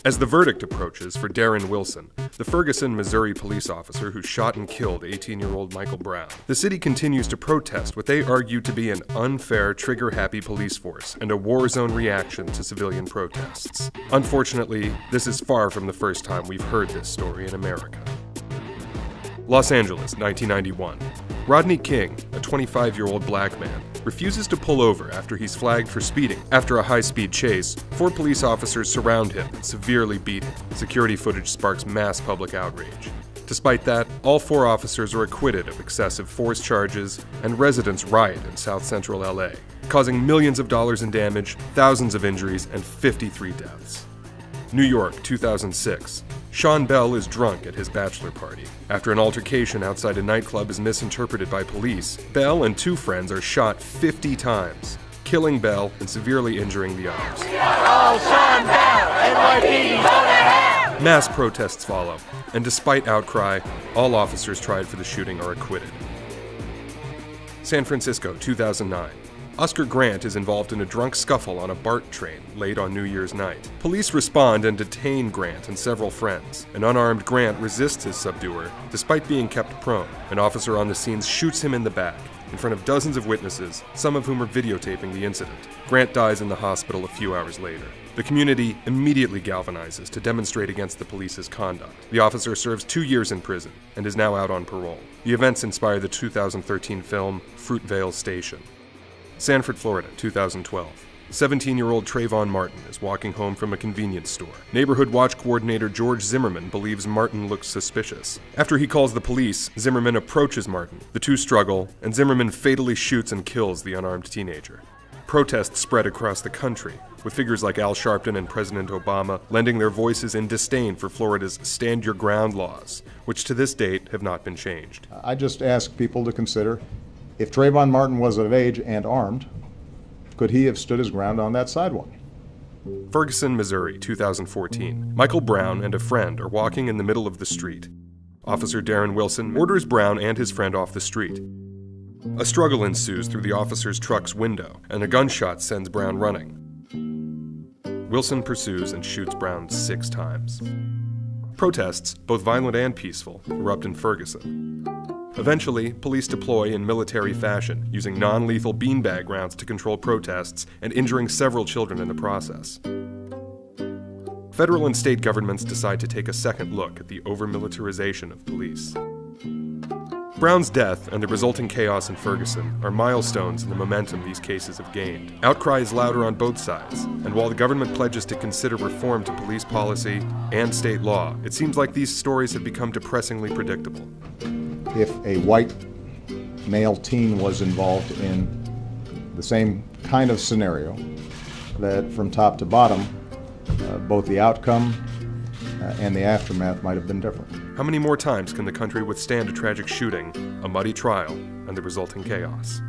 As the verdict approaches for Darren Wilson, the Ferguson, Missouri police officer who shot and killed 18-year-old Michael Brown, the city continues to protest what they argue to be an unfair, trigger-happy police force and a war zone reaction to civilian protests. Unfortunately, this is far from the first time we've heard this story in America. Los Angeles, 1991. Rodney King, a 25-year-old black man, refuses to pull over after he's flagged for speeding. After a high-speed chase, 4 police officers surround him and severely beat him. Security footage sparks mass public outrage. Despite that, all 4 officers are acquitted of excessive force charges, and residents riot in South Central LA, causing millions of dollars in damage, thousands of injuries, and 53 deaths. New York, 2006. Sean Bell is drunk at his bachelor party. After an altercation outside a nightclub is misinterpreted by police, Bell and 2 friends are shot 50 times, killing Bell and severely injuring the others. Oh, Sean Bell, NYPD, go to hell! Mass protests follow, and despite outcry, all officers tried for the shooting are acquitted. San Francisco, 2009. Oscar Grant is involved in a drunk scuffle on a BART train late on New Year's night. Police respond and detain Grant and several friends. An unarmed Grant resists his subduer, despite being kept prone. An officer on the scene shoots him in the back, in front of dozens of witnesses, some of whom are videotaping the incident. Grant dies in the hospital a few hours later. The community immediately galvanizes to demonstrate against the police's conduct. The officer serves 2 years in prison and is now out on parole. The events inspire the 2013 film Fruitvale Station. Sanford, Florida, 2012. 17-year-old Trayvon Martin is walking home from a convenience store. Neighborhood watch coordinator George Zimmerman believes Martin looks suspicious. After he calls the police, Zimmerman approaches Martin. The two struggle, and Zimmerman fatally shoots and kills the unarmed teenager. Protests spread across the country, with figures like Al Sharpton and President Obama lending their voices in disdain for Florida's Stand Your Ground laws, which to this date have not been changed. I just ask people to consider, if Trayvon Martin was of age and armed, could he have stood his ground on that sidewalk? Ferguson, Missouri, 2014. Michael Brown and a friend are walking in the middle of the street. Officer Darren Wilson orders Brown and his friend off the street. A struggle ensues through the officer's truck's window, and a gunshot sends Brown running. Wilson pursues and shoots Brown 6 times. Protests, both violent and peaceful, erupt in Ferguson. Eventually, police deploy in military fashion, using non-lethal beanbag rounds to control protests and injuring several children in the process. Federal and state governments decide to take a second look at the over-militarization of police. Brown's death and the resulting chaos in Ferguson are milestones in the momentum these cases have gained. Outcry is louder on both sides, and while the government pledges to consider reform to police policy and state law, it seems like these stories have become depressingly predictable. If a white male teen was involved in the same kind of scenario, that from top to bottom, both the outcome and the aftermath might have been different. How many more times can the country withstand a tragic shooting, a muddy trial, and the resulting chaos?